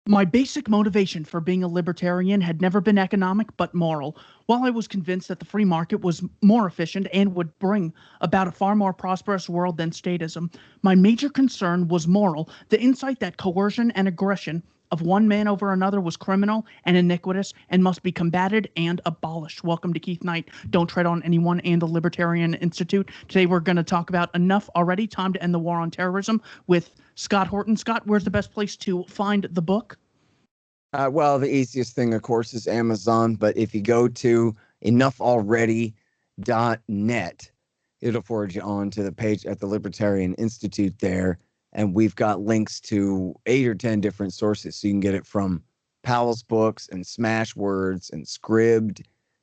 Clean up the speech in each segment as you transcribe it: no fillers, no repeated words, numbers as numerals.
My basic motivation for being a libertarian had never been economic, but moral. While I was convinced that the free market was more efficient and would bring about a far more prosperous world than statism, my major concern was moral, the insight that coercion and aggression of one man over another was criminal and iniquitous and must be combated and abolished. Welcome to Keith Knight, Don't Tread on Anyone, and the Libertarian Institute. Today we're going to talk about Enough Already, Time to End the War on Terrorism with Scott Horton. Scott, where's the best place to find the book? Well, the easiest thing, of course, is Amazon. But if you go to EnoughAlready.net, it'll forward you on to the page at the Libertarian Institute there. And we've got links to 8 or 10 different sources. So you can get it from Powell's Books and Smashwords and Scribd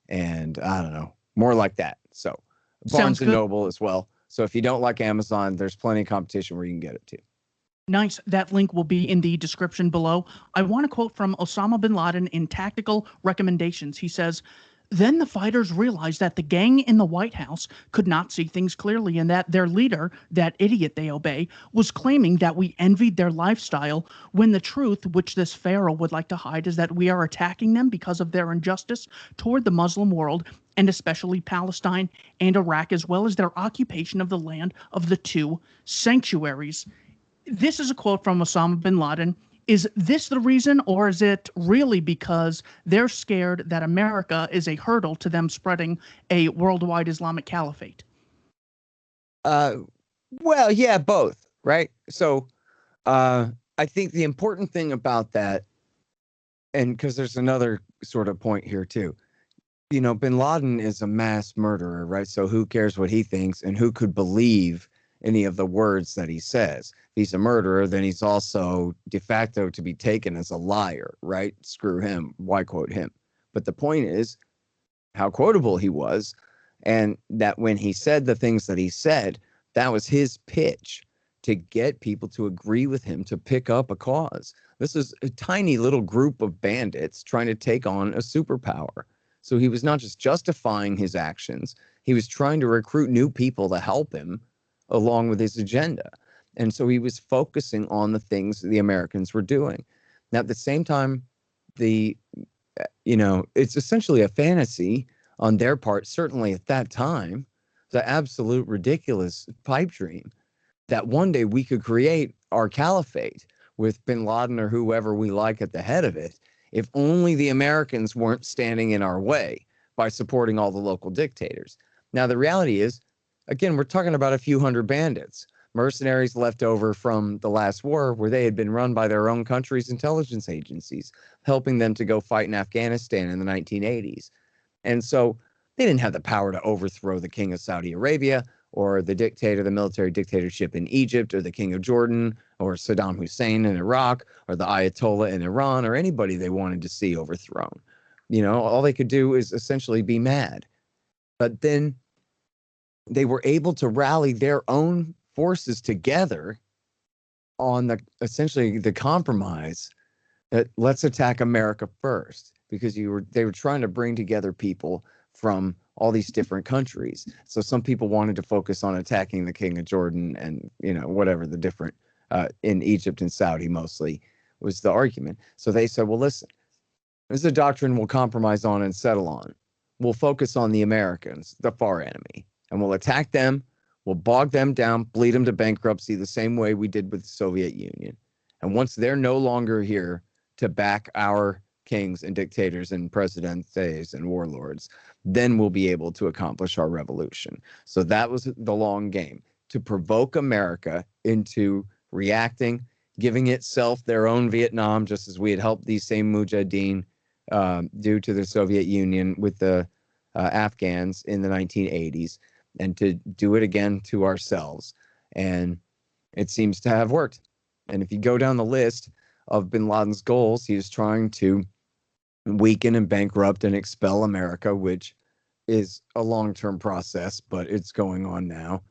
and I don't know, more like that. So Barnes and Noble as well. So if you don't like Amazon, there's plenty of competition where you can get it too. Nice. That link will be in the description below. I want to quote from Osama bin Laden in Tactical Recommendations. He says, "Then the fighters realized that the gang in the White House could not see things clearly and that their leader, that idiot they obey, was claiming that we envied their lifestyle when the truth, which this pharaoh would like to hide, is that we are attacking them because of their injustice toward the Muslim world and especially Palestine and Iraq, as well as their occupation of the land of the two sanctuaries." This is a quote from Osama bin Laden. Is this the reason, or is it really because they're scared that America is a hurdle to them spreading a worldwide Islamic caliphate? Well, yeah, both, right? So I think the important thing about that, and because there's another sort of point here too, bin Laden is a mass murderer, right? So who cares what he thinks, and who could believe any of the words that he says? If he's a murderer, then he's also de facto to be taken as a liar, right? Screw him. Why quote him? But the point is how quotable he was, and that when he said the things that he said, that was his pitch to get people to agree with him, to pick up a cause. This is a tiny little group of bandits trying to take on a superpower. So he was not just justifying his actions, he was trying to recruit new people to help him along with his agenda. And so he was focusing on the things the Americans were doing. Now, at the same time, it's essentially a fantasy on their part, certainly at that time, the absolute ridiculous pipe dream that one day we could create our caliphate with bin Laden or whoever we like at the head of it, if only the Americans weren't standing in our way by supporting all the local dictators. Now, the reality is, again, we're talking about a few hundred bandits, mercenaries left over from the last war where they had been run by their own country's intelligence agencies, helping them to go fight in Afghanistan in the 1980s. And so they didn't have the power to overthrow the king of Saudi Arabia or the military dictatorship in Egypt or the king of Jordan or Saddam Hussein in Iraq or the Ayatollah in Iran or anybody they wanted to see overthrown. All they could do is essentially be mad. But then they were able to rally their own forces together on essentially the compromise that let's attack America first, because they were trying to bring together people from all these different countries. So some people wanted to focus on attacking the king of Jordan and whatever the different in Egypt and Saudi mostly was the argument. So they said, well, listen, this is a doctrine we'll compromise on and settle on. We'll focus on the Americans, the far enemy, and we'll attack them. We'll bog them down, bleed them to bankruptcy the same way we did with the Soviet Union. And once they're no longer here to back our kings and dictators and presidentes and warlords, then we'll be able to accomplish our revolution. So that was the long game, to provoke America into reacting, giving itself their own Vietnam, just as we had helped these same mujahideen do to the Soviet Union with the Afghans in the 1980s, and to do it again to ourselves. And it seems to have worked. And if you go down the list of bin Laden's goals, he was trying to weaken and bankrupt and expel America, which is a long-term process, but it's going on now.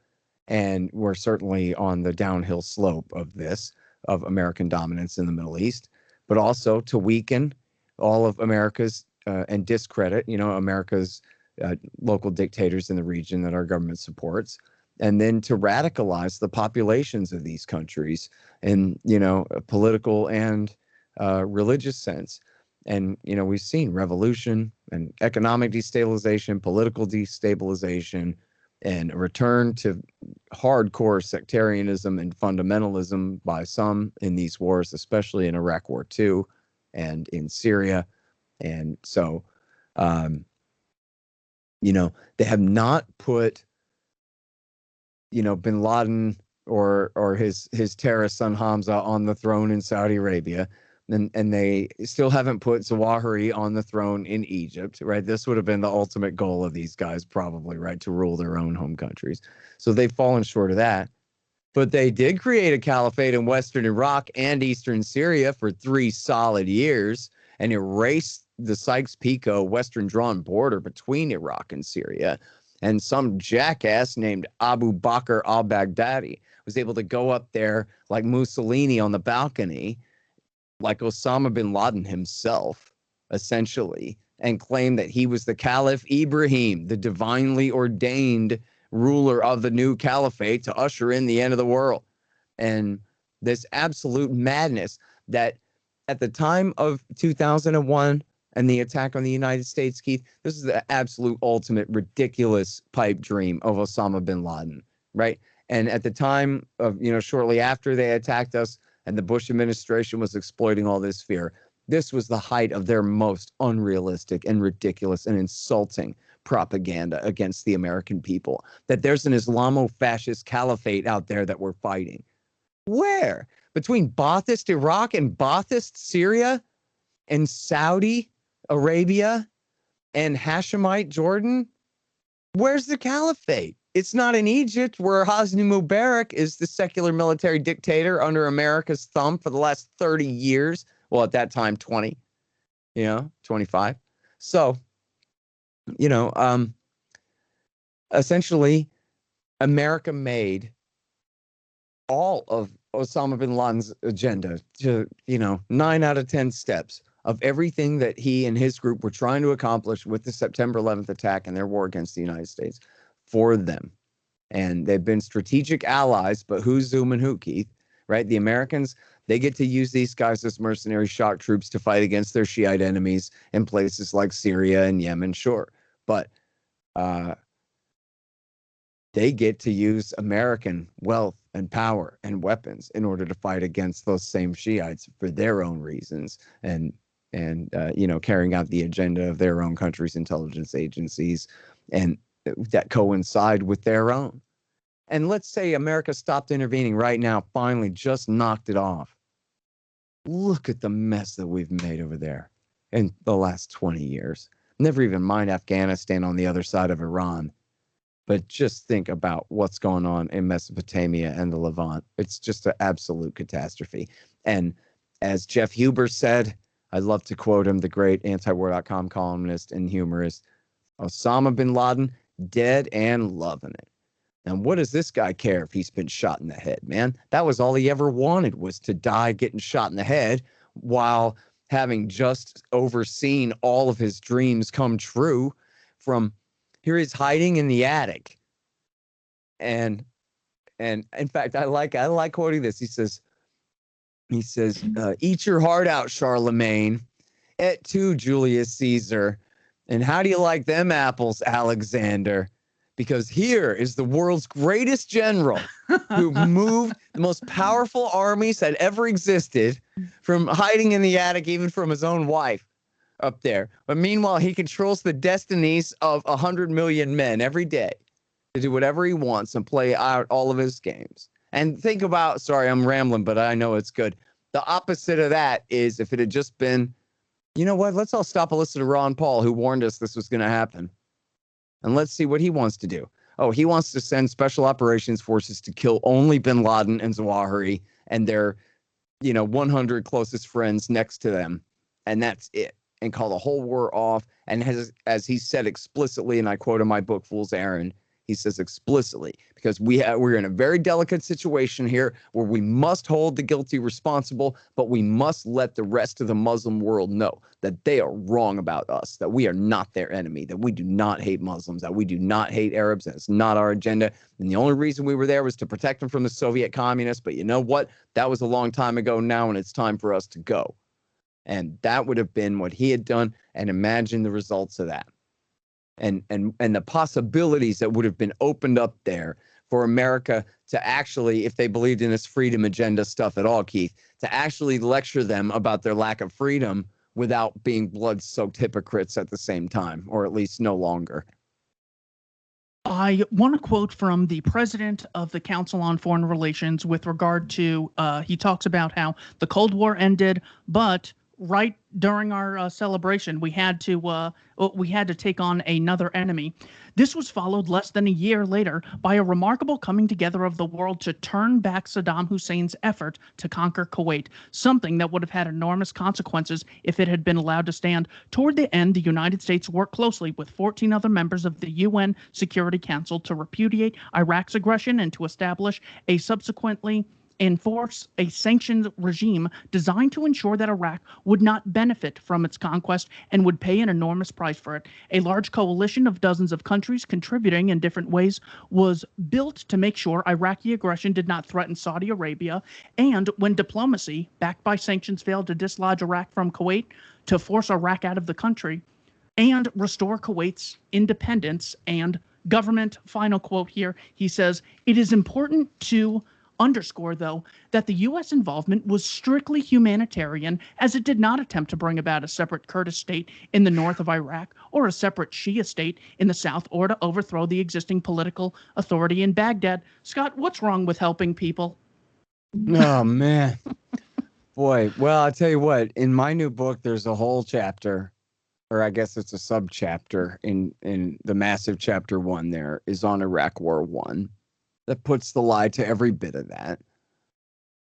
And we're certainly on the downhill slope of this, of American dominance in the Middle East, but also to weaken all of America's and discredit, America's local dictators in the region that our government supports, and then to radicalize the populations of these countries in, political and religious sense. And, we've seen revolution and economic destabilization, political destabilization, and a return to hardcore sectarianism and fundamentalism by some in these wars, especially in Iraq War II and in Syria. And so, they have not put, bin Laden or his terrorist son Hamza on the throne in Saudi Arabia. And they still haven't put Zawahiri on the throne in Egypt, right? This would have been the ultimate goal of these guys, probably, right? To rule their own home countries. So they've fallen short of that. But they did create a caliphate in Western Iraq and Eastern Syria for 3 solid years and erased the Sykes-Picot Western drawn border between Iraq and Syria. And some jackass named Abu Bakr al-Baghdadi was able to go up there like Mussolini on the balcony, like Osama bin Laden himself, essentially, and claim that he was the Caliph Ibrahim, the divinely ordained ruler of the new caliphate to usher in the end of the world. And this absolute madness that at the time of 2001 and the attack on the United States, Keith, this is the absolute ultimate ridiculous pipe dream of Osama bin Laden, right? And at the time of, shortly after they attacked us, and the Bush administration was exploiting all this fear, this was the height of their most unrealistic and ridiculous and insulting propaganda against the American people, that there's an Islamo-fascist caliphate out there that we're fighting. Where? Between Ba'athist Iraq and Ba'athist Syria and Saudi Arabia and Hashemite Jordan? Where's the caliphate? It's not in Egypt, where Hosni Mubarak is the secular military dictator under America's thumb for the last 30 years. Well, at that time, 20, 25. So, essentially, America made all of Osama bin Laden's agenda to, 9 out of 10 steps of everything that he and his group were trying to accomplish with the September 11th attack and their war against the United States for them. And they've been strategic allies, but who's zooming who, Keith? Right? The Americans, they get to use these guys as mercenary shock troops to fight against their Shiite enemies in places like Syria and Yemen, sure. But they get to use American wealth and power and weapons in order to fight against those same Shiites for their own reasons and carrying out the agenda of their own country's intelligence agencies and that coincide with their own. And let's say America stopped intervening right now, finally just knocked it off. Look at the mess that we've made over there in the last 20 years. Never even mind Afghanistan on the other side of Iran. But just think about what's going on in Mesopotamia and the Levant. It's just an absolute catastrophe. And as Jeff Huber said, I love to quote him, the great antiwar.com columnist and humorist, Osama bin Laden, dead and loving it. And what does this guy care if he's been shot in the head, man? That was all he ever wanted, was to die getting shot in the head while having just overseen all of his dreams come true. From here he's hiding in the attic. And in fact, I like quoting this. He says, eat your heart out, Charlemagne. Et tu, Julius Caesar. And how do you like them apples, Alexander? Because here is the world's greatest general who moved the most powerful armies that ever existed from hiding in the attic, even from his own wife up there. But meanwhile, he controls the destinies of 100 million men every day to do whatever he wants and play out all of his games. And think about, sorry, I'm rambling, but I know it's good. The opposite of that is if it had just been, you know what, let's all stop and listen to Ron Paul, who warned us this was going to happen. And let's see what he wants to do. Oh, he wants to send special operations forces to kill only bin Laden and Zawahiri and their, 100 closest friends next to them. And that's it. And call the whole war off. And as he said explicitly, and I quote in my book, Fool's Errand, he says explicitly, because we're in a very delicate situation here where we must hold the guilty responsible, but we must let the rest of the Muslim world know that they are wrong about us, that we are not their enemy, that we do not hate Muslims, that we do not hate Arabs, and it's not our agenda. And the only reason we were there was to protect them from the Soviet communists. But you know what? That was a long time ago now, and it's time for us to go. And that would have been what he had done. And imagine the results of that. And the possibilities that would have been opened up there for America to actually, if they believed in this freedom agenda stuff at all, Keith, to actually lecture them about their lack of freedom without being blood-soaked hypocrites at the same time, or at least no longer. I want to quote from the president of the Council on Foreign Relations with regard to, he talks about how the Cold War ended, but right during our celebration, we had to take on another enemy. This was followed less than a year later by a remarkable coming together of the world to turn back Saddam Hussein's effort to conquer Kuwait, something that would have had enormous consequences if it had been allowed to stand. Toward the end, the United States worked closely with 14 other members of the UN Security Council to repudiate Iraq's aggression and to establish a subsequently enforce a sanctions regime designed to ensure that Iraq would not benefit from its conquest and would pay an enormous price for it. A large coalition of dozens of countries contributing in different ways was built to make sure Iraqi aggression did not threaten Saudi Arabia, and when diplomacy, backed by sanctions, failed to dislodge Iraq from Kuwait, to force Iraq out of the country and restore Kuwait's independence and government. Final quote here, he says, "It is important to underscore, though, that the U.S. involvement was strictly humanitarian, as it did not attempt to bring about a separate Kurdish state in the north of Iraq or a separate Shia state in the south, or to overthrow the existing political authority in Baghdad." Scott, what's wrong with helping people? Oh, man. Boy, well, I'll tell you what, in my new book, there's a whole chapter, or I guess it's a sub-chapter in the massive chapter 1 there is on Iraq War 1. That puts the lie to every bit of that.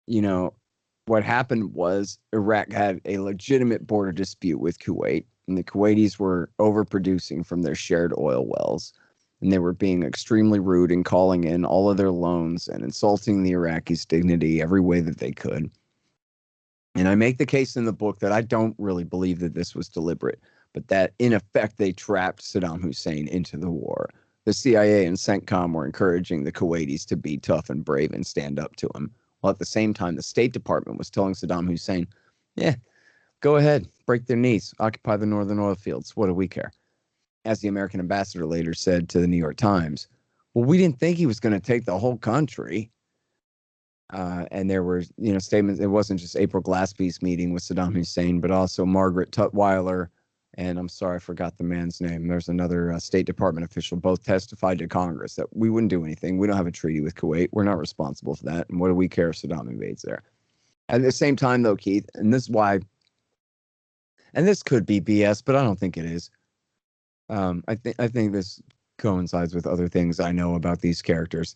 You know, what happened was Iraq had a legitimate border dispute with Kuwait, and the Kuwaitis were overproducing from their shared oil wells, and they were being extremely rude and calling in all of their loans and insulting the Iraqis' dignity every way that they could. And I make the case in the book that I don't really believe that this was deliberate, but that in effect they trapped Saddam Hussein into the war. The CIA and CENTCOM were encouraging the Kuwaitis to be tough and brave and stand up to him, while at the same time the State Department was telling Saddam Hussein, yeah, go ahead, break their knees, occupy the northern oil fields, what do we care? As the American ambassador later said to the New York Times, well, we didn't think he was going to take the whole country. And there were, statements. It wasn't just April Glaspie's meeting with Saddam Hussein, but also Margaret Tutwiler, and I'm sorry, I forgot the man's name. There's another State Department official, both testified to Congress that we wouldn't do anything. We don't have a treaty with Kuwait. We're not responsible for that. And what do we care if Saddam invades there? At the same time, though, Keith, and this is why, and this could be BS, but I don't think it is. I think this coincides with other things I know about these characters.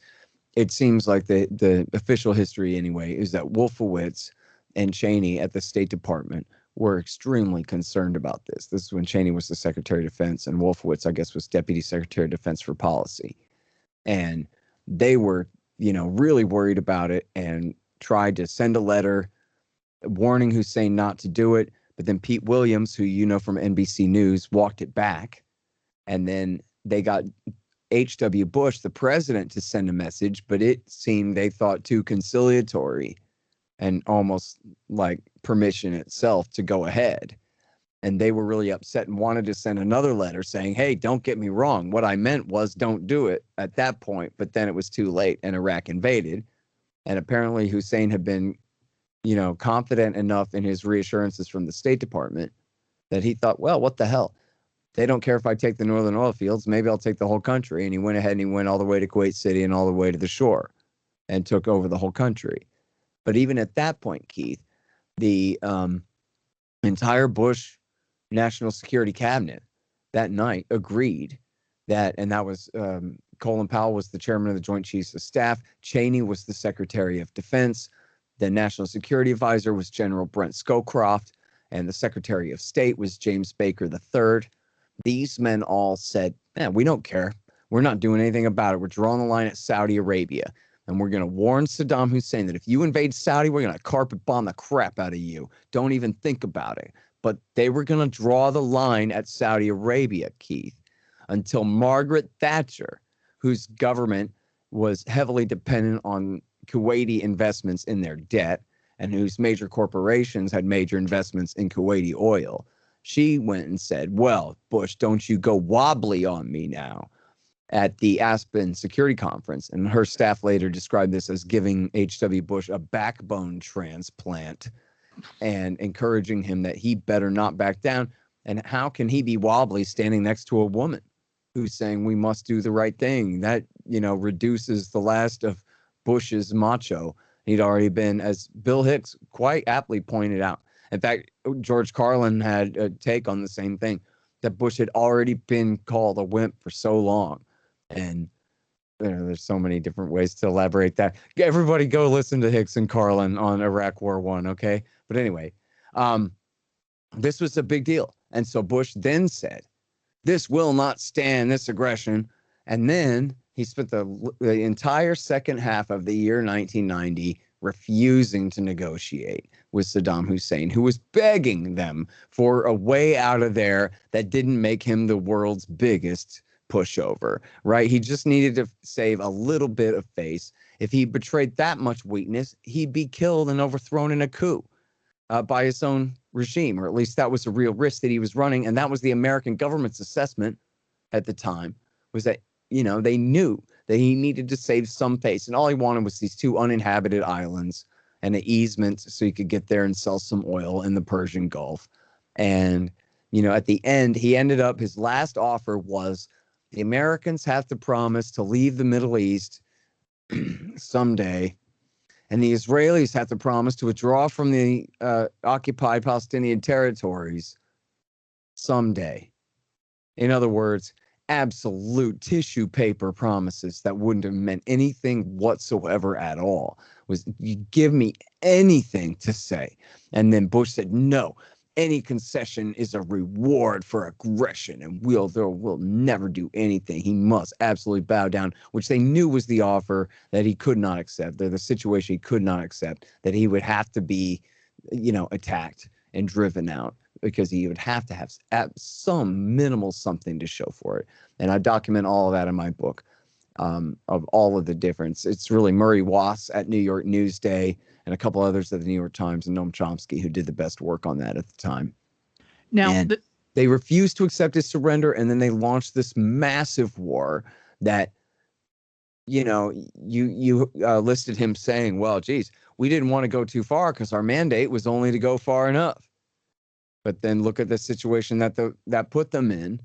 It seems like the official history, anyway, is that Wolfowitz and Cheney at the State Department were extremely concerned about this. This is when Cheney was the Secretary of Defense, and Wolfowitz, I guess, was Deputy Secretary of Defense for Policy. And they were, really worried about it and tried to send a letter warning Hussein not to do it. But then Pete Williams, who you know from NBC News, walked it back. And then they got H.W. Bush, the president, to send a message, but it seemed they thought too conciliatory and almost like permission itself to go ahead. And they were really upset and wanted to send another letter saying, hey, don't get me wrong. What I meant was don't do it at that point. But then it was too late and Iraq invaded. And apparently Hussein had been, confident enough in his reassurances from the State Department that he thought, well, what the hell? They don't care if I take the northern oil fields. Maybe I'll take the whole country. And he went ahead and he went all the way to Kuwait City and all the way to the shore and took over the whole country. But even at that point, Keith, the entire Bush National Security Cabinet that night agreed that, and that was Colin Powell was the chairman of the Joint Chiefs of Staff. Cheney was the Secretary of Defense. The National Security Advisor was General Brent Scowcroft. And the Secretary of State was James Baker III. These men all said, man, we don't care. We're not doing anything about it. We're drawing the line at Saudi Arabia. And we're going to warn Saddam Hussein that if you invade Saudi, we're going to carpet bomb the crap out of you. Don't even think about it. But they were going to draw the line at Saudi Arabia, Keith, until Margaret Thatcher, whose government was heavily dependent on Kuwaiti investments in their debt, and whose major corporations had major investments in Kuwaiti oil. She went and said, well, Bush, don't you go wobbly on me now, at the Aspen Security Conference. And her staff later described this as giving H.W. Bush a backbone transplant and encouraging him that he better not back down. And how can he be wobbly standing next to a woman who's saying we must do the right thing? That, reduces the last of Bush's macho. He'd already been, as Bill Hicks quite aptly pointed out. In fact, George Carlin had a take on the same thing, that Bush had already been called a wimp for so long. And there's so many different ways to elaborate that. Everybody go listen to Hicks and Carlin on Iraq War I, okay? But anyway, this was a big deal. And so Bush then said, this will not stand, this aggression. And then he spent the entire second half of the year 1990 refusing to negotiate with Saddam Hussein, who was begging them for a way out of there that didn't make him the world's biggest pushover, right? He just needed to save a little bit of face. If he betrayed that much weakness, he'd be killed and overthrown in a coup by his own regime, or at least that was a real risk that he was running. And that was the American government's assessment at the time, was that, they knew that he needed to save some face. And all he wanted was these 2 uninhabited islands and an easement so he could get there and sell some oil in the Persian Gulf. And, at the end, he ended up, his last offer was, the Americans have to promise to leave the Middle East someday, and the Israelis have to promise to withdraw from the occupied Palestinian territories someday. In other words, absolute tissue paper promises that wouldn't have meant anything whatsoever at all. Was, you give me anything to say. And then Bush said, no, any concession is a reward for aggression, and we'll never do anything. He must absolutely bow down, which they knew was the offer that he could not accept, the situation he could not accept, that he would have to be, attacked and driven out, because he would have to have some minimal something to show for it. And I document all of that in my book, of all of the difference. It's really Murray Wass at New York Newsday and a couple others at the New York Times and Noam Chomsky who did the best work on that at the time. Now, and they refused to accept his surrender, and then they launched this massive war that, you listed him saying, well, geez, we didn't want to go too far because our mandate was only to go far enough. But then look at the situation that put them in.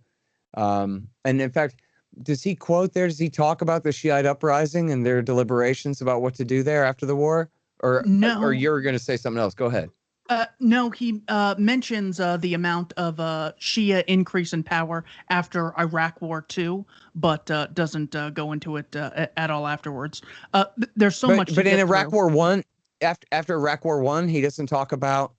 And in fact, does he talk about the Shiite uprising and their deliberations about what to do there after the war? Or no? Or you're going to say something else? Go ahead. No, he mentions the amount of Shia increase in power after Iraq War II, but doesn't go into it at all afterwards. There's so much. But in Iraq War I, after Iraq War I, he doesn't talk about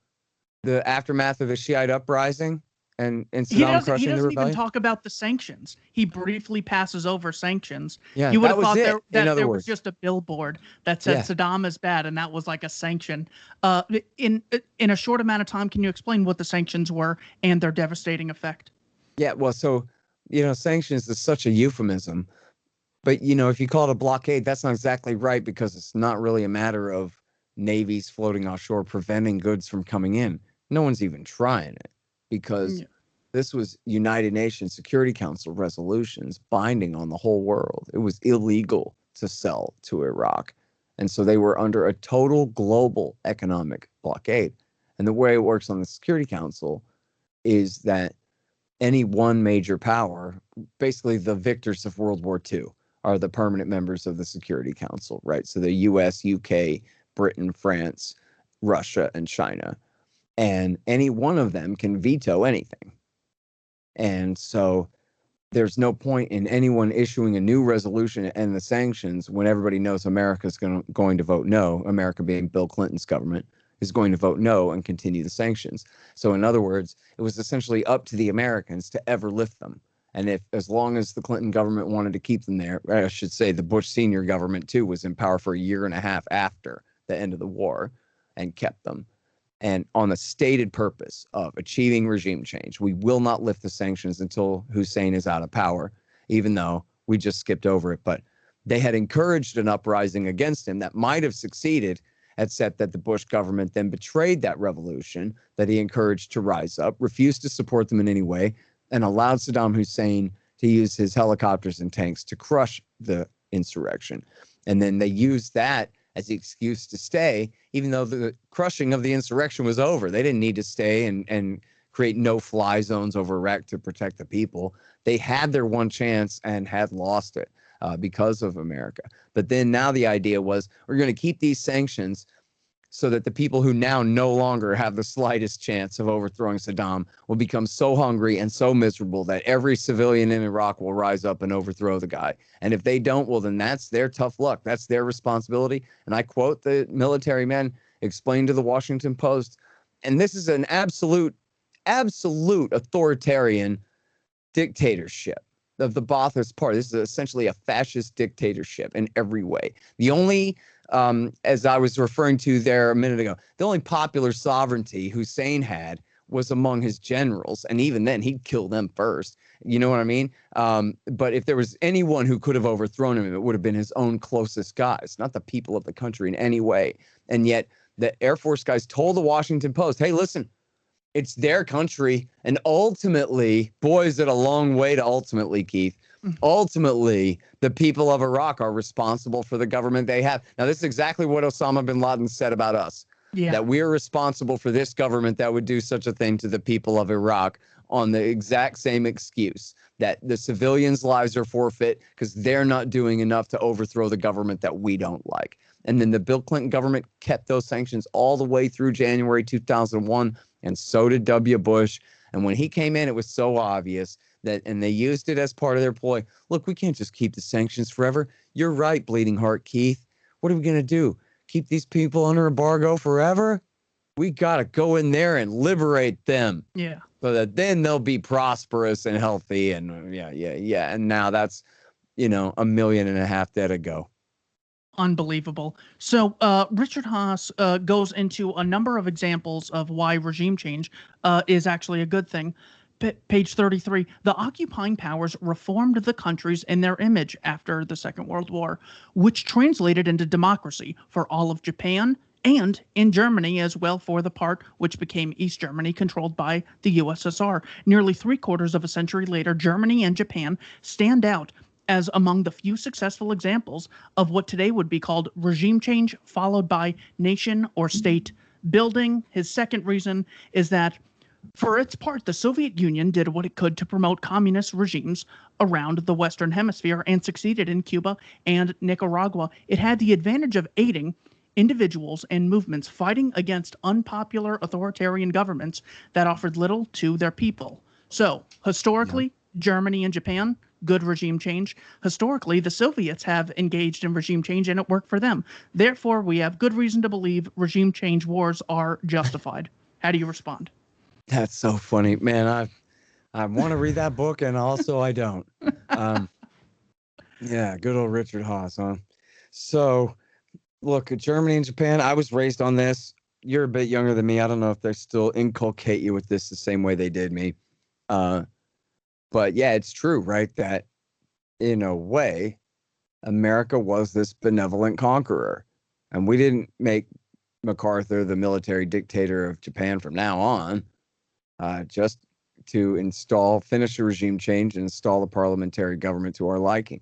the aftermath of the Shiite uprising and Saddam crushing the rebellion? He doesn't even talk about the sanctions. He briefly passes over sanctions. Yeah, you would have thought that there was just a billboard that said Saddam is bad, and that was like a sanction. In a short amount of time, can you explain what the sanctions were and their devastating effect? Yeah, well, so, sanctions is such a euphemism. But, if you call it a blockade, that's not exactly right, because it's not really a matter of navies floating offshore preventing goods from coming in. No one's even trying it, because this was United Nations Security Council resolutions binding on the whole world. It was illegal to sell to Iraq. And so they were under a total global economic blockade. And the way it works on the Security Council is that any one major power, basically the victors of World War II, are the permanent members of the Security Council, right? So the US, UK, Britain, France, Russia, and China. And any one of them can veto anything. And so there's no point in anyone issuing a new resolution to end the sanctions when everybody knows America's going to vote no. America, being Bill Clinton's government, is going to vote no and continue the sanctions. So in other words, it was essentially up to the Americans to ever lift them. And as long as the Clinton government wanted to keep them there, I should say the Bush senior government too was in power for a year and a half after the end of the war and kept them. And on the stated purpose of achieving regime change, we will not lift the sanctions until Hussein is out of power, even though we just skipped over it. But they had encouraged an uprising against him that might have succeeded. except that the Bush government then betrayed that revolution that he encouraged to rise up, refused to support them in any way, and allowed Saddam Hussein to use his helicopters and tanks to crush the insurrection. And then they used that as the excuse to stay, even though the crushing of the insurrection was over. They didn't need to stay and create no-fly zones over Iraq to protect the people. They had their one chance and had lost it because of America. But then now the idea was, we're going to keep these sanctions so that the people who now no longer have the slightest chance of overthrowing Saddam will become so hungry and so miserable that every civilian in Iraq will rise up and overthrow the guy. And if they don't, well, then that's their tough luck. That's their responsibility. And I quote the military men explained to the Washington Post, and this is an absolute authoritarian dictatorship of the Ba'athist Party. This is essentially a fascist dictatorship in every way. The only as I was referring to there a minute ago, the only popular sovereignty Hussein had was among his generals. And even then, he'd kill them first. You know what I mean? But if there was anyone who could have overthrown him, it would have been his own closest guys, not the people of the country in any way. And yet the Air Force guys told the Washington Post, hey, listen, it's their country. And ultimately, boy, is it a long way to ultimately, Keith. Ultimately, the people of Iraq are responsible for the government they have. Now, this is exactly what Osama bin Laden said about us, that we are responsible for this government that would do such a thing to the people of Iraq on the exact same excuse that the civilians' lives are forfeit because they're not doing enough to overthrow the government that we don't like. And then the Bill Clinton government kept those sanctions all the way through January 2001, and so did W. Bush. And when he came in, it was so obvious that, and they used it as part of their ploy. Look, we can't just keep the sanctions forever. You're right, bleeding heart Keith. What are we going to do? Keep these people under embargo forever? We got to go in there and liberate them. Yeah. So that then they'll be prosperous and healthy. And yeah. And now that's, 1.5 million dead ago. Unbelievable. So Richard Haas goes into a number of examples of why regime change is actually a good thing. Page 33, the occupying powers reformed the countries in their image after the Second World War, which translated into democracy for all of Japan and in Germany as well, for the part which became East Germany, controlled by the USSR. Nearly 3/4 of a century later, Germany and Japan stand out as among the few successful examples of what today would be called regime change, followed by nation or state building. His second reason is that, for its part, the Soviet Union did what it could to promote communist regimes around the Western Hemisphere and succeeded in Cuba and Nicaragua. It had the advantage of aiding individuals and movements fighting against unpopular authoritarian governments that offered little to their people. So, historically, Germany and Japan, good regime change. Historically, the Soviets have engaged in regime change and it worked for them. Therefore, we have good reason to believe regime change wars are justified. How do you respond? That's so funny, man. I want to read that book, and also I don't. Yeah, good old Richard Haas, huh? So, look, Germany and Japan, I was raised on this. You're a bit younger than me. I don't know if they still inculcate you with this the same way they did me. But yeah, it's true, right? That in a way, America was this benevolent conqueror. And we didn't make MacArthur the military dictator of Japan from now on. Just to finish the regime change and install a parliamentary government to our liking.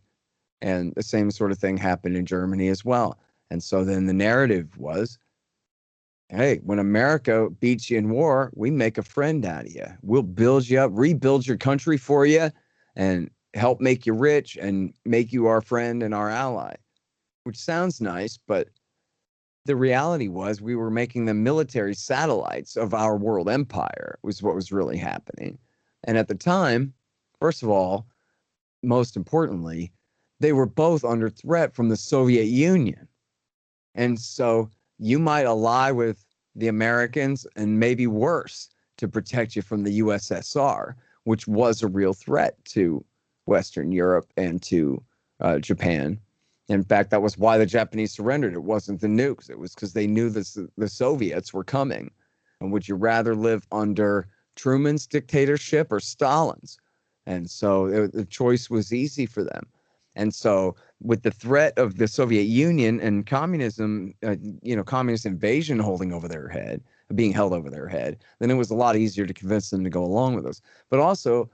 And the same sort of thing happened in Germany as well. And so then the narrative was, hey, when America beats you in war, we make a friend out of you. We'll build you up, rebuild your country for you, and help make you rich and make you our friend and our ally, which sounds nice, but the reality was we were making them military satellites of our world empire, was what was really happening. And at the time, first of all, most importantly, they were both under threat from the Soviet Union. And so you might ally with the Americans and maybe worse to protect you from the USSR, which was a real threat to Western Europe and to Japan. In fact, that was why the Japanese surrendered. It wasn't the nukes. It was because they knew the Soviets were coming. And would you rather live under Truman's dictatorship or Stalin's? And so the choice was easy for them. And so with the threat of the Soviet Union and communism, communist invasion being held over their head, then it was a lot easier to convince them to go along with us. But also,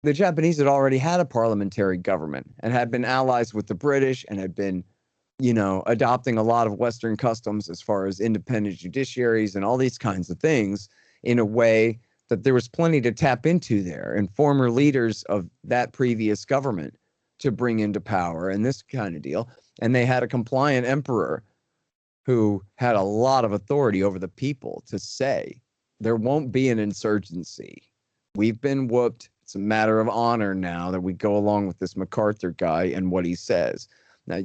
the Japanese had already had a parliamentary government and had been allies with the British and had been, adopting a lot of Western customs as far as independent judiciaries and all these kinds of things in a way that there was plenty to tap into there, and former leaders of that previous government to bring into power and this kind of deal. And they had a compliant emperor who had a lot of authority over the people to say, there won't be an insurgency. We've been whooped. It's a matter of honor now that we go along with this MacArthur guy and what he says. Now,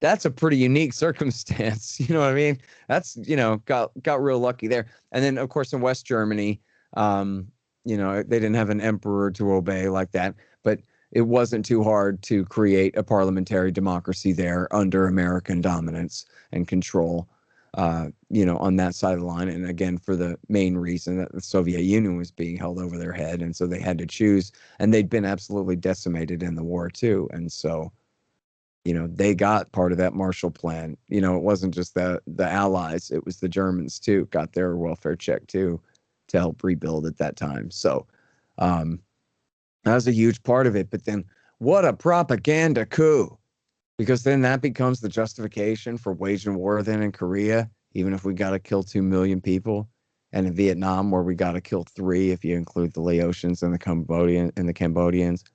that's a pretty unique circumstance. You know what I mean? That's, got real lucky there. And then, of course, in West Germany, they didn't have an emperor to obey like that, but it wasn't too hard to create a parliamentary democracy there under American dominance and control, on that side of the line. And again, for the main reason that the Soviet Union was being held over their head. And so they had to choose, and they'd been absolutely decimated in the war too. And so, they got part of that Marshall Plan. It wasn't just the Allies, it was the Germans too, got their welfare check too to help rebuild at that time. So that was a huge part of it. But then what a propaganda coup, because then that becomes the justification for waging war then in Korea, even if we got to kill 2 million people, and in Vietnam where we got to kill 3 if you include the Laotians and the Cambodians,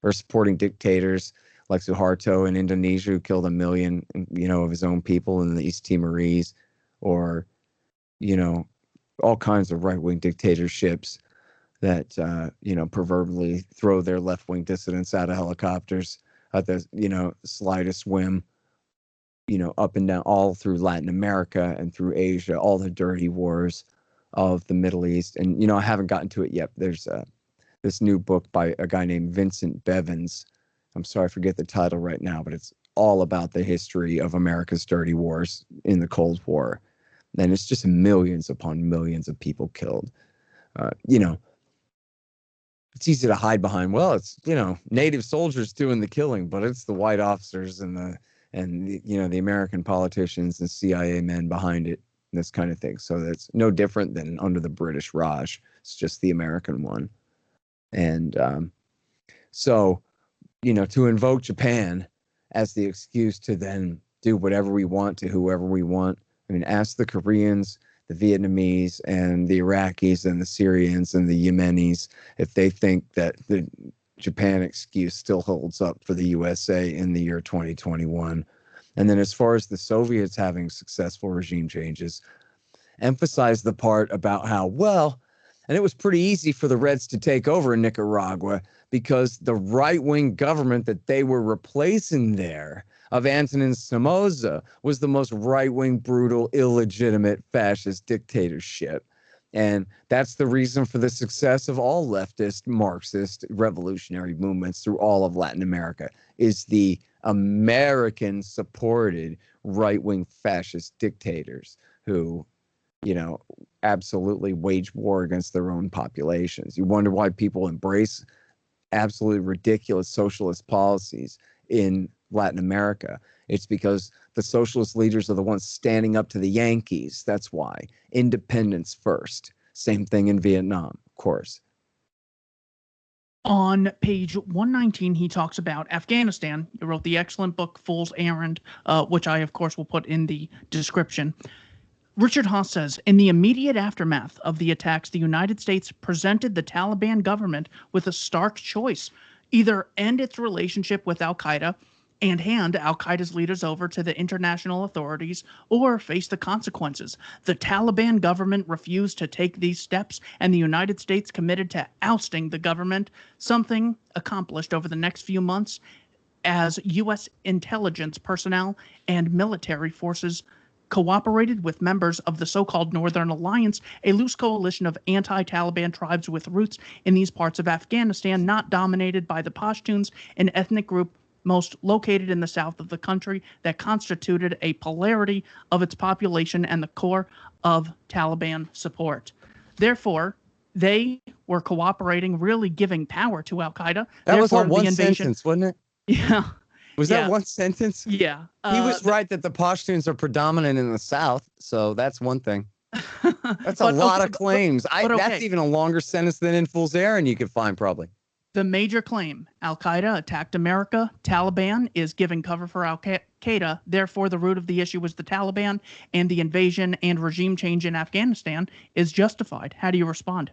or supporting dictators like Suharto in Indonesia who killed 1 million, of his own people in the East Timorese, or, all kinds of right-wing dictatorships that, proverbially throw their left-wing dissidents out of helicopters at the, slightest whim, up and down all through Latin America and through Asia, all the dirty wars of the Middle East. And, I haven't gotten to it yet. There's this new book by a guy named Vincent Bevins. I'm sorry, I forget the title right now, but it's all about the history of America's dirty wars in the Cold War. And it's just millions upon millions of people killed. It's easy to hide behind, well, it's, native soldiers doing the killing, but it's the white officers and the American politicians and CIA men behind it, this kind of thing. So that's no different than under the British Raj. It's just the American one. And so, to invoke Japan as the excuse to then do whatever we want to whoever we want. I mean, ask the Koreans, the Vietnamese, and the Iraqis, and the Syrians, and the Yemenis if they think that the Japan excuse still holds up for the USA in the year 2021. And then as far as the Soviets having successful regime changes, emphasize the part about how, and it was pretty easy for the Reds to take over in Nicaragua because the right-wing government that they were replacing there of Antonin Somoza was the most right-wing, brutal, illegitimate fascist dictatorship. And that's the reason for the success of all leftist, Marxist, revolutionary movements through all of Latin America, is the American-supported right-wing fascist dictators who, absolutely wage war against their own populations. You wonder why people embrace absolutely ridiculous socialist policies in Latin America. It's because the socialist leaders are the ones standing up to the Yankees. That's why. Independence first. Same thing in Vietnam, of course. On page 119, he talks about Afghanistan. He wrote the excellent book Fool's Errand, which I, of course, will put in the description. Richard Haas says, in the immediate aftermath of the attacks, the United States presented the Taliban government with a stark choice: either end its relationship with al-Qaeda and hand al-Qaeda's leaders over to the international authorities, or face the consequences. The Taliban government refused to take these steps, and the United States committed to ousting the government, something accomplished over the next few months as U.S. intelligence personnel and military forces cooperated with members of the so-called Northern Alliance, a loose coalition of anti-Taliban tribes with roots in these parts of Afghanistan, not dominated by the Pashtuns, an ethnic group most located in the south of the country that constituted a polarity of its population and the core of Taliban support. Therefore, they were cooperating, really giving power to al-Qaeda. That was Therefore, all one the invasion, sentence, wasn't it? yeah. Was that Yeah. one sentence? Yeah. He was right that the Pashtuns are predominant in the South, so that's one thing. That's a but lot okay, of claims. That's okay. even a longer sentence than in Fool's Errand you could find probably. The major claim: Al Qaeda attacked America. Taliban is giving cover for Al Qaeda. Therefore, the root of the issue was the Taliban, and the invasion and regime change in Afghanistan is justified. How do you respond?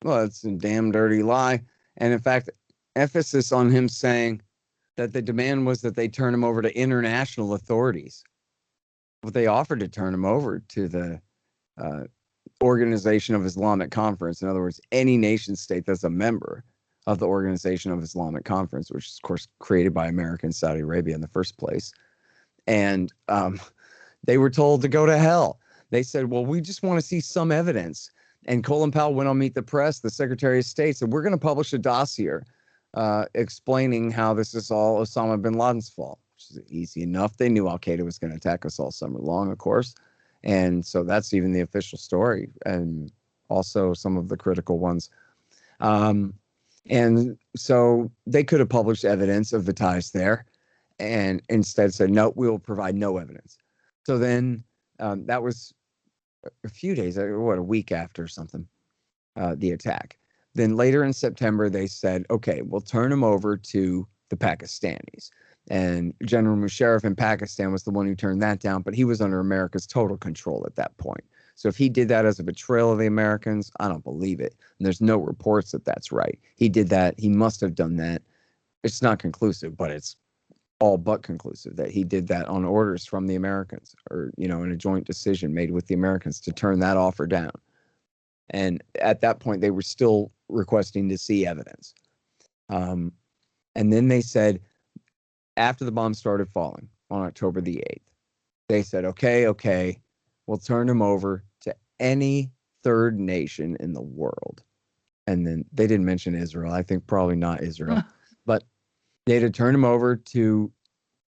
Well, it's a damn dirty lie. And in fact, emphasis on him saying that the demand was that they turn him over to international authorities. But they offered to turn him over to the Organization of Islamic Conference. In other words, any nation state that's a member of the Organization of Islamic Conference, which is, of course, created by America and Saudi Arabia in the first place. And they were told to go to hell. They said, well, we just want to see some evidence. And Colin Powell went on Meet the Press, the Secretary of State, said, we're going to publish a dossier explaining how this is all Osama bin Laden's fault, which is easy enough. They knew Al Qaeda was going to attack us all summer long, of course. And so that's even the official story, and also some of the critical ones. And so they could have published evidence of the ties there and instead said, no, we will provide no evidence. So then that was a few days, a week after something, the attack. Then later in September, they said, okay, we'll turn him over to the Pakistanis. And General Musharraf in Pakistan was the one who turned that down, but he was under America's total control at that point. So if he did that as a betrayal of the Americans, I don't believe it. And there's no reports that that's right. He did that. He must have done that. It's not conclusive, but it's all but conclusive that he did that on orders from the Americans, or, in a joint decision made with the Americans to turn that offer down. And at that point, they were still requesting to see evidence. And then they said, after the bomb started falling on October the 8th, they said, okay, we'll turn him over to any third nation in the world. And then they didn't mention Israel. I think probably not Israel, but they had turned him over to,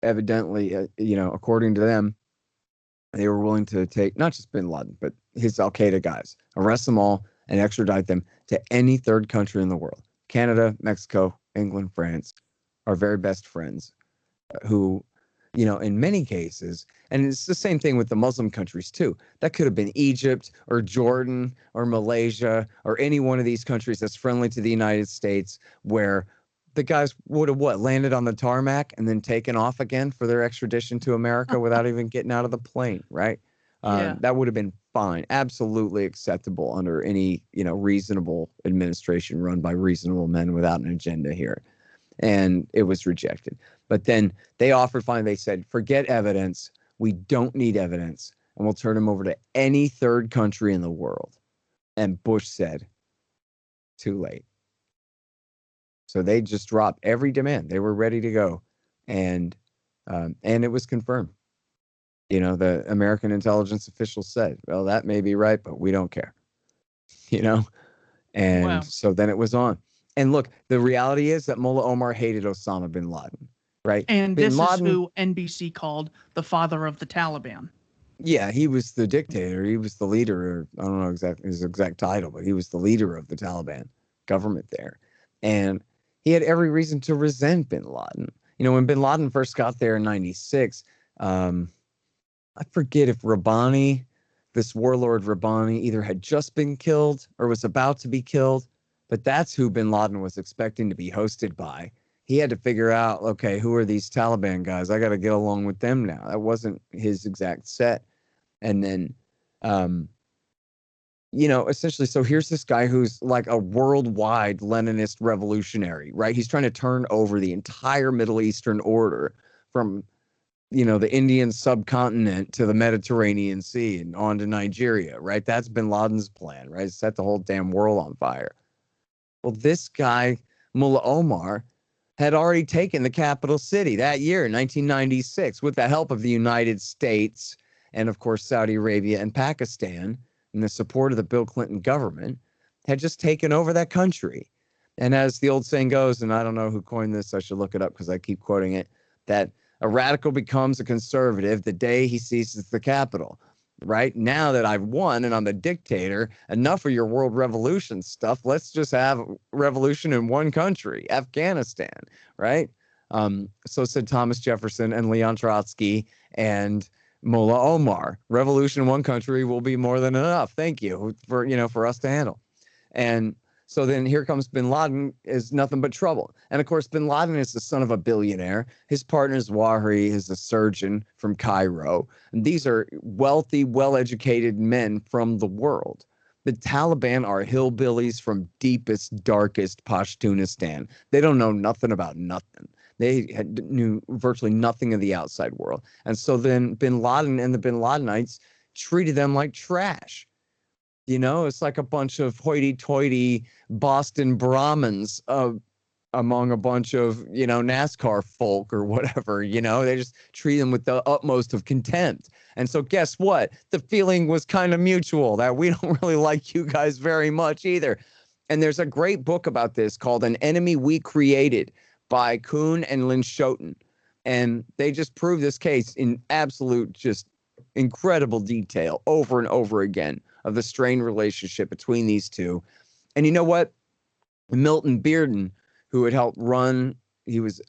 evidently, according to them, they were willing to take not just bin Laden, but his Al Qaeda guys, arrest them all and extradite them to any third country in the world. Canada, Mexico, England, France, our very best friends, who, in many cases, and it's the same thing with the Muslim countries too. That could have been Egypt or Jordan or Malaysia or any one of these countries that's friendly to the United States, where the guys would have landed on the tarmac and then taken off again for their extradition to America without even getting out of the plane, right? Yeah. That would have been fine, absolutely acceptable under any, reasonable administration run by reasonable men without an agenda here. And it was rejected. But then they offered, finally, they said, forget evidence. We don't need evidence. And we'll turn him over to any third country in the world. And Bush said, too late. So they just dropped every demand. They were ready to go. And it was confirmed. The American intelligence officials said, well, that may be right, but we don't care. And Wow. so then it was on. And look, the reality is that Mullah Omar hated Osama bin Laden, right? And bin this Laden, is who NBC called the father of the Taliban. Yeah, he was the dictator. He was the leader. Or I don't know exactly his exact title, but he was the leader of the Taliban government there. And he had every reason to resent bin Laden. When bin Laden first got there in 96, I forget if Rabbani, this warlord Rabbani, either had just been killed or was about to be killed. But that's who bin Laden was expecting to be hosted by. He had to figure out, okay, who are these Taliban guys? I got to get along with them now. That wasn't his exact set. And then, essentially, so here's this guy who's like a worldwide Leninist revolutionary, right? He's trying to turn over the entire Middle Eastern order from, the Indian subcontinent to the Mediterranean Sea and on to Nigeria, right? That's bin Laden's plan, right? Set the whole damn world on fire. Well, this guy, Mullah Omar, had already taken the capital city that year, 1996, with the help of the United States and, of course, Saudi Arabia and Pakistan, and the support of the Bill Clinton government, had just taken over that country. And as the old saying goes, and I don't know who coined this, I should look it up because I keep quoting it, that a radical becomes a conservative the day he seizes the capital. Right now that I've won and I'm the dictator, enough of your world revolution stuff. Let's just have revolution in one country, Afghanistan, right? So said Thomas Jefferson and Leon Trotsky and Mullah Omar. Revolution in one country will be more than enough. Thank you for us to handle. And so then here comes bin Laden, is nothing but trouble. And of course, bin Laden is the son of a billionaire. His partner Zawahiri is a surgeon from Cairo. And these are wealthy, well-educated men from the world. The Taliban are hillbillies from deepest, darkest Pashtunistan. They don't know nothing about nothing. They knew virtually nothing of the outside world. And so then bin Laden and the bin Ladenites treated them like trash. It's like a bunch of hoity-toity Boston Brahmins among a bunch of, NASCAR folk or whatever. They just treat them with the utmost of contempt. And so guess what? The feeling was kind of mutual that we don't really like you guys very much either. And there's a great book about this called An Enemy We Created by Kuhn and Lynn Schoten. And they just prove this case in absolute, just incredible detail over and over again of the strained relationship between these two. And you know what? Milton Bearden, who had helped run, he was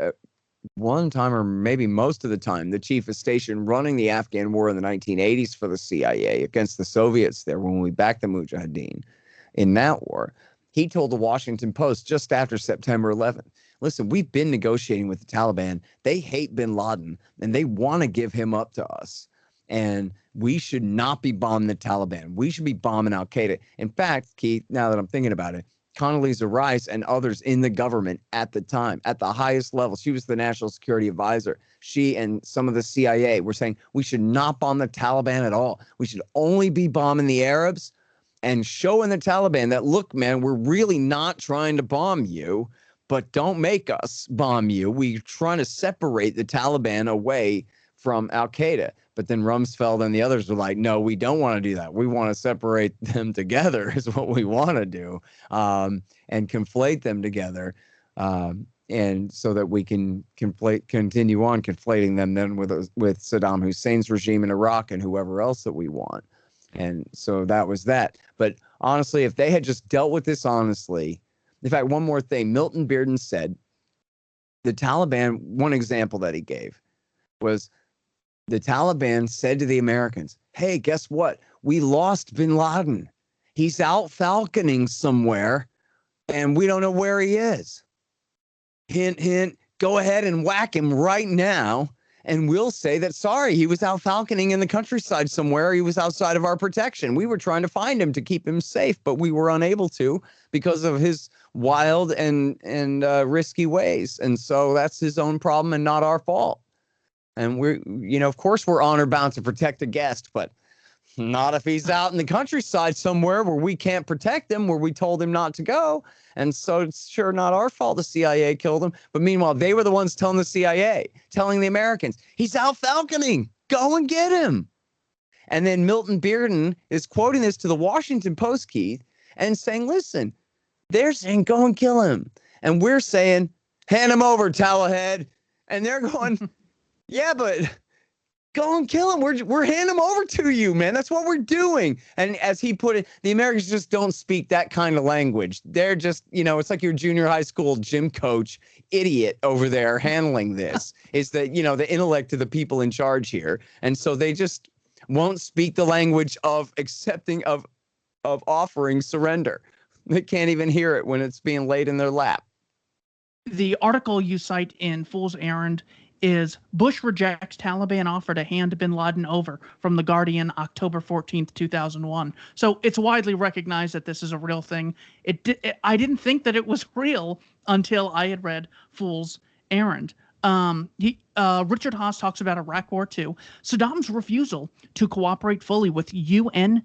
one time or maybe most of the time the chief of station running the Afghan war in the 1980s for the CIA against the Soviets there when we backed the Mujahideen in that war. He told the Washington Post just after September 11th, listen, we've been negotiating with the Taliban. They hate bin Laden and they want to give him up to us. And we should not be bombing the Taliban. We should be bombing al-Qaeda. In fact, Keith, now that I'm thinking about it, Condoleezza Rice and others in the government at the time, at the highest level, she was the national security advisor. She and some of the CIA were saying we should not bomb the Taliban at all. We should only be bombing the Arabs and showing the Taliban that, look, man, we're really not trying to bomb you, but don't make us bomb you. We're trying to separate the Taliban away from al-Qaeda. But then Rumsfeld and the others were like, no, we don't want to do that. We want to separate them together is what we want to do, and conflate them together. And so that we can continue on conflating them then with Saddam Hussein's regime in Iraq and whoever else that we want. And so that was that. But honestly, if they had just dealt with this honestly, in fact, one more thing, Milton Bearden said, the Taliban, one example that he gave was, the Taliban said to the Americans, hey, guess what? We lost bin Laden. He's out falconing somewhere, and we don't know where he is. Hint, hint, go ahead and whack him right now, and we'll say that, sorry, he was out falconing in the countryside somewhere. He was outside of our protection. We were trying to find him to keep him safe, but we were unable to because of his wild and risky ways. And so that's his own problem and not our fault. And we're, of course, we're honor bound to protect a guest, but not if he's out in the countryside somewhere where we can't protect him, where we told him not to go. And so it's sure not our fault the CIA killed him. But meanwhile, they were the ones telling the CIA, telling the Americans, he's out falconing. Go and get him. And then Milton Bearden is quoting this to the Washington Post, Keith, and saying, listen, they're saying, go and kill him. And we're saying, hand him over, Towelhead. And they're going, yeah, but go and kill him. We're handing him over to you, man. That's what we're doing. And as he put it, the Americans just don't speak that kind of language. They're just, it's like your junior high school gym coach idiot over there handling this. Is that, the intellect of the people in charge here. And so they just won't speak the language of accepting, of offering surrender. They can't even hear it when it's being laid in their lap. The article you cite in Fool's Errand is Bush rejects Taliban offer to hand bin Laden over, from The Guardian, October 14th, 2001. So it's widely recognized that this is a real thing. I didn't think that it was real until I had read Fool's Errand. Richard Haas talks about Iraq War II. Saddam's refusal to cooperate fully with UN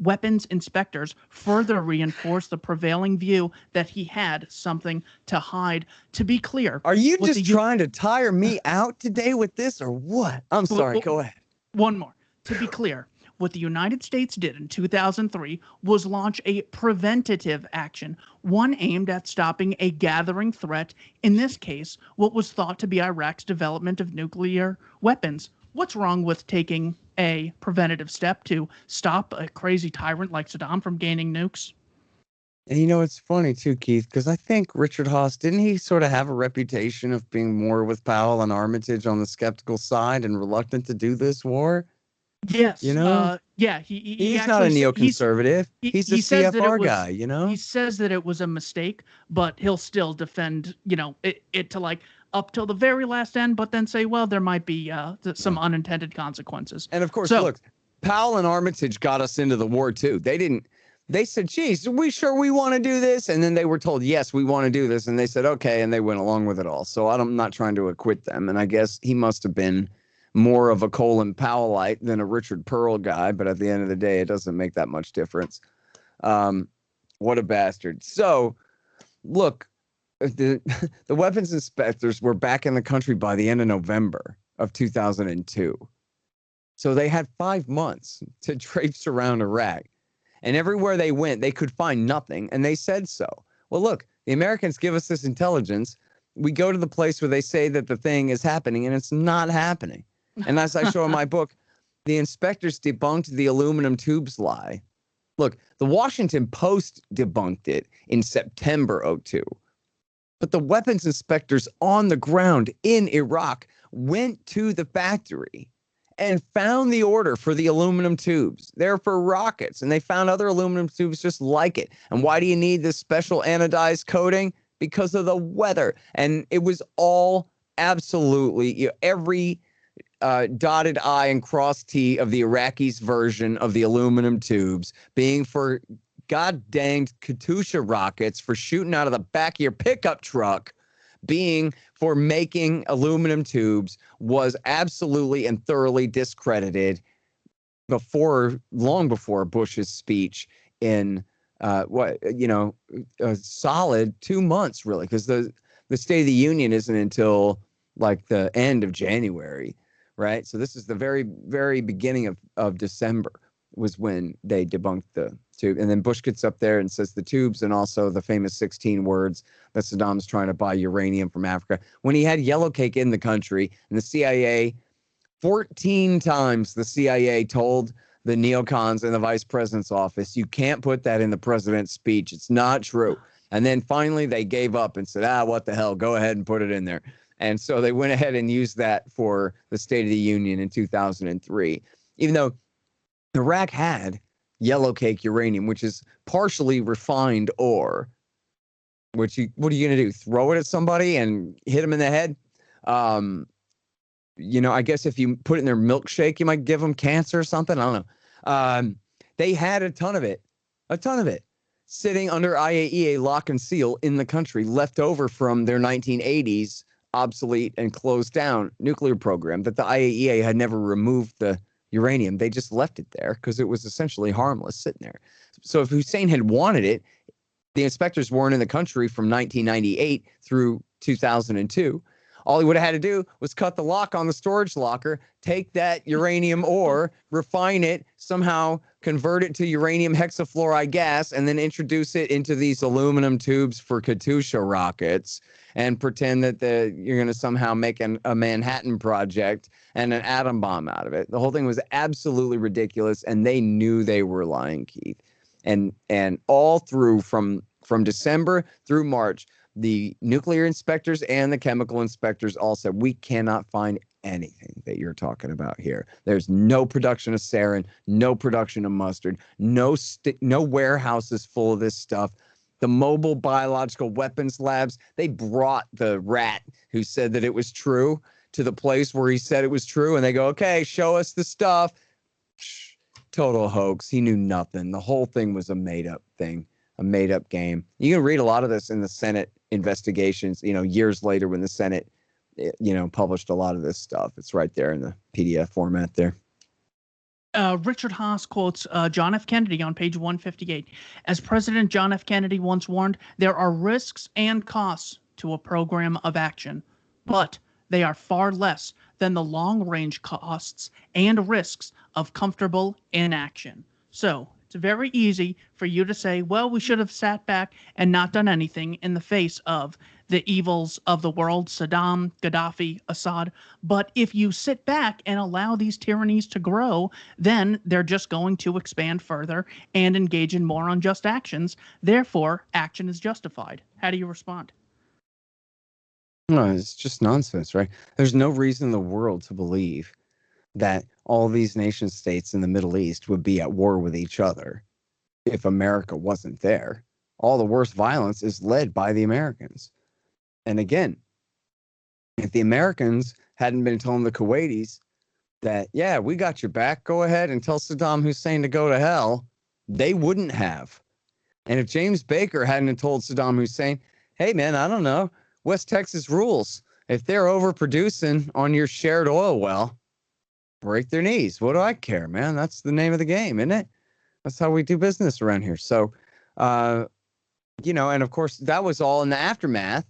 weapons inspectors further reinforced the prevailing view that he had something to hide. To be clear, are you just trying to tire me out today with this, or what? I'm sorry, go ahead. One more. To be clear, what the United States did in 2003 was launch a preventative action, one aimed at stopping a gathering threat, in this case, what was thought to be Iraq's development of nuclear weapons. What's wrong with taking a preventative step to stop a crazy tyrant like Saddam from gaining nukes? And it's funny too, Keith, because I think Richard Haas, didn't he sort of have a reputation of being more with Powell and Armitage on the skeptical side and reluctant to do this war? You Yes. know, Yeah. He he's not a actually neoconservative. He's a he says that it CFR was guy, you he know? says that it was a mistake, but he'll still defend it to like up till the very last end, but then say, well, there might be some Yeah. unintended consequences. And of course, So look, Powell and Armitage got us into the war too. They said, geez, we want to do this? And then they were told, yes, we want to do this. And they said, okay. And they went along with it all. So I'm not trying to acquit them. And I guess he must have been more of a Colin Powellite than a Richard Pearl guy. But at the end of the day, it doesn't make that much difference. What a bastard. So look, the weapons inspectors were back in the country by the end of November of 2002. So they had 5 months to traipse around Iraq. And everywhere they went, they could find nothing. And they said so. Well, look, the Americans give us this intelligence. We go to the place where they say that the thing is happening, and it's not happening. And as I show in my book, the inspectors debunked the aluminum tubes lie. Look, the Washington Post debunked it in September 2002. But the weapons inspectors on the ground in Iraq went to the factory and found the order for the aluminum tubes. They're for rockets, and they found other aluminum tubes just like it. And why do you need this special anodized coating? Because of the weather. And it was all absolutely, every dotted I and crossed T of the Iraqis' version of the aluminum tubes being for god danged Katyusha rockets for shooting out of the back of your pickup truck, being for making aluminum tubes, was absolutely and thoroughly discredited long before Bush's speech in a solid 2 months, really, because the State of the Union isn't until like the end of January, right? So this is the very, very beginning of December was when they debunked the tube. And then Bush gets up there and says the tubes, and also the famous 16 words that Saddam's trying to buy uranium from Africa, when he had yellow cake in the country. And the CIA, 14 times the CIA told the neocons in the vice president's office, you can't put that in the president's speech. It's not true. And then finally they gave up and said, what the hell, go ahead and put it in there. And so they went ahead and used that for the State of the Union in 2003, even though Iraq had yellow cake uranium, which is partially refined ore. What are you going to do? Throw it at somebody and hit them in the head? I guess if you put it in their milkshake, you might give them cancer or something. I don't know. They had a ton of it, sitting under IAEA lock and seal in the country, left over from their 1980s obsolete and closed down nuclear program that the IAEA had never removed the uranium. They just left it there because it was essentially harmless sitting there. So if Hussein had wanted it, the inspectors weren't in the country from 1998 through 2002. All he would have had to do was cut the lock on the storage locker, take that uranium ore, refine it, somehow convert it to uranium hexafluoride gas, and then introduce it into these aluminum tubes for Katyusha rockets, and pretend that you're going to somehow make a Manhattan Project and an atom bomb out of it. The whole thing was absolutely ridiculous, and they knew they were lying, Keith. And all through from December through March, the nuclear inspectors and the chemical inspectors all said, we cannot find anything that you're talking about here. There's no production of sarin, no production of mustard, no warehouses full of this stuff. The mobile biological weapons labs, they brought the rat who said that it was true to the place where he said it was true. And they go, okay, show us the stuff. Total hoax. He knew nothing. The whole thing was a made up thing, a made up game. You can read a lot of this in the Senate investigations, years later when the Senate, published a lot of this stuff. It's right there in the PDF format there. Richard Haas quotes John F. Kennedy on page 158. As President John F. Kennedy once warned, there are risks and costs to a program of action, but they are far less than the long-range costs and risks of comfortable inaction. So, It's very easy for you to say, well, we should have sat back and not done anything in the face of the evils of the world, Saddam, Gaddafi, Assad. But if you sit back and allow these tyrannies to grow, then they're just going to expand further and engage in more unjust actions. Therefore, action is justified. How do you respond? No, it's just nonsense, right? There's no reason in the world to believe that all these nation states in the Middle East would be at war with each other if America wasn't there. All the worst violence is led by the Americans. And again, if the Americans hadn't been telling the Kuwaitis that, yeah, we got your back, go ahead and tell Saddam Hussein to go to hell, they wouldn't have. And if James Baker hadn't told Saddam Hussein, hey, man, I don't know, West Texas rules. If they're overproducing on your shared oil well, break their knees. What do I care, man? That's the name of the game, isn't it? That's how we do business around here. So, you know, and of course, that was all in the aftermath.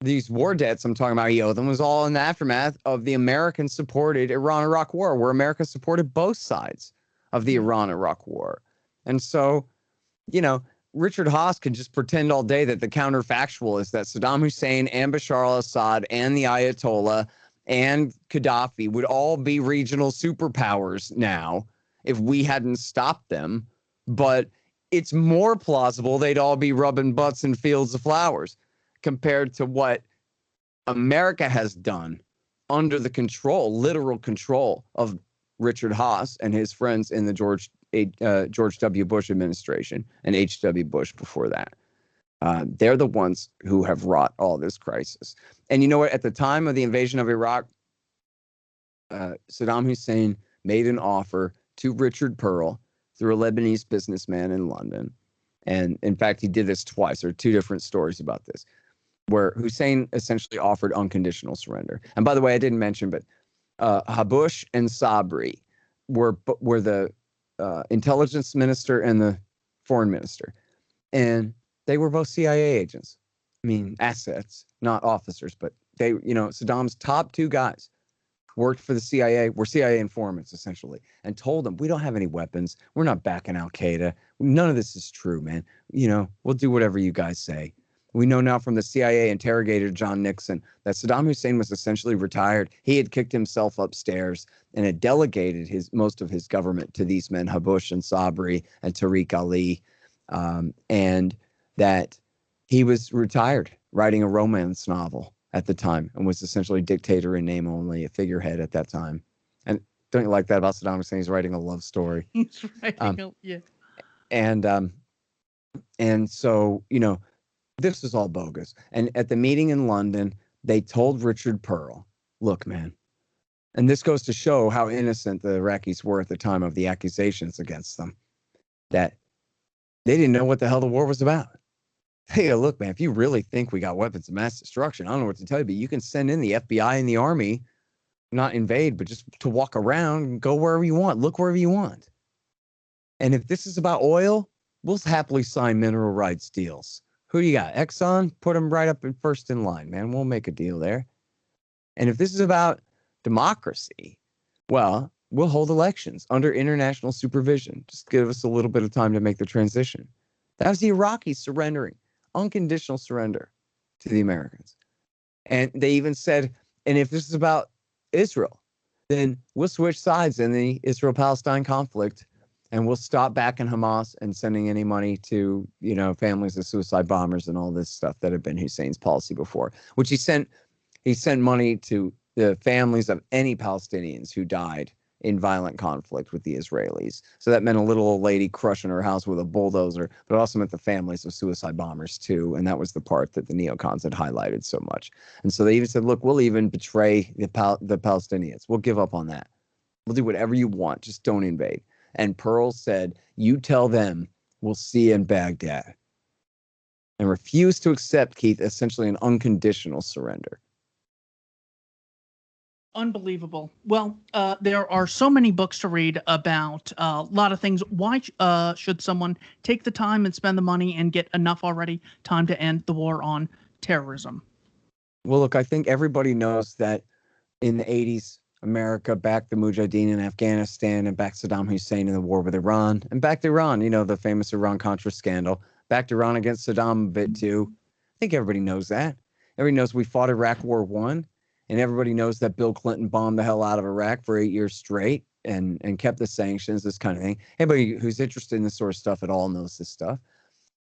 These war debts I'm talking about, he owed them, was all in the aftermath of the American-supported Iran-Iraq war, where America supported both sides of the Iran-Iraq war. And so, you know, Richard Haas can just pretend all day that the counterfactual is that Saddam Hussein and Bashar al-Assad and the Ayatollah and Gaddafi would all be regional superpowers now if we hadn't stopped them. But it's more plausible they'd all be rubbing butts in fields of flowers compared to what America has done under the control, literal control of Richard Haas and his friends in the George W. Bush administration and H.W. Bush before that. They're the ones who have wrought all this crisis. And you know what? At the time of the invasion of Iraq, Saddam Hussein made an offer to Richard Pearl through a Lebanese businessman in London. And in fact, he did this twice. There are two different stories about this, where Hussein essentially offered unconditional surrender. And by the way, I didn't mention, but Habush and Sabri were the intelligence minister and the foreign minister. And they were both CIA agents. I mean, assets, not officers, but they, you know, Saddam's top two guys worked for the CIA, were CIA informants essentially, and told them, we don't have any weapons. We're not backing al-Qaeda. None of this is true, man. You know, we'll do whatever you guys say. We know now from the CIA interrogator John Nixon that Saddam Hussein was essentially retired. He had kicked himself upstairs and had delegated most of his government to these men, Habush and Sabri and Tariq Ali, and that he was retired, writing a romance novel at the time, and was essentially dictator in name only, a figurehead at that time. And don't you like that about Saddam Hussein? He's writing a love story. He's writing, yeah. And so, you know, this is all bogus. And at the meeting in London, they told Richard Pearl, look, man, and this goes to show how innocent the Iraqis were at the time of the accusations against them, that they didn't know what the hell the war was about. Hey, look, man, if you really think we got weapons of mass destruction, I don't know what to tell you, but you can send in the FBI and the army, not invade, but just to walk around and go wherever you want, look wherever you want. And if this is about oil, we'll happily sign mineral rights deals. Who do you got? Exxon? Put them right up in first in line, man. We'll make a deal there. And if this is about democracy, well, we'll hold elections under international supervision. Just give us a little bit of time to make the transition. That was the Iraqis surrendering, unconditional surrender to the Americans. And they even said, and if this is about Israel, then we'll switch sides in the Israel-Palestine conflict, and we'll stop backing Hamas and sending any money to, you know, families of suicide bombers and all this stuff that had been Hussein's policy before, which he sent money to the families of any Palestinians who died in violent conflict with the Israelis. So that meant a little old lady crushing her house with a bulldozer, but it also meant the families of suicide bombers too. And that was the part that the neocons had highlighted so much. And so they even said, look, we'll even betray the Palestinians. We'll give up on that. We'll do whatever you want. Just don't invade. And Pearl said, you tell them we'll see you in Baghdad. And refused to accept, Keith, essentially an unconditional surrender. Unbelievable. Well, there are so many books to read about a lot of things. Why should someone take the time and spend the money and get enough already time to end the war on terrorism? Well, look, I think everybody knows that in the 80s, America backed the Mujahideen in Afghanistan and backed Saddam Hussein in the war with Iran and backed Iran, the famous Iran-Contra scandal, backed Iran against Saddam a bit too. I think everybody knows that. Everybody knows we fought Iraq War I, and everybody knows that Bill Clinton bombed the hell out of Iraq for 8 years straight and kept the sanctions, this kind of thing. Anybody who's interested in this sort of stuff at all knows this stuff.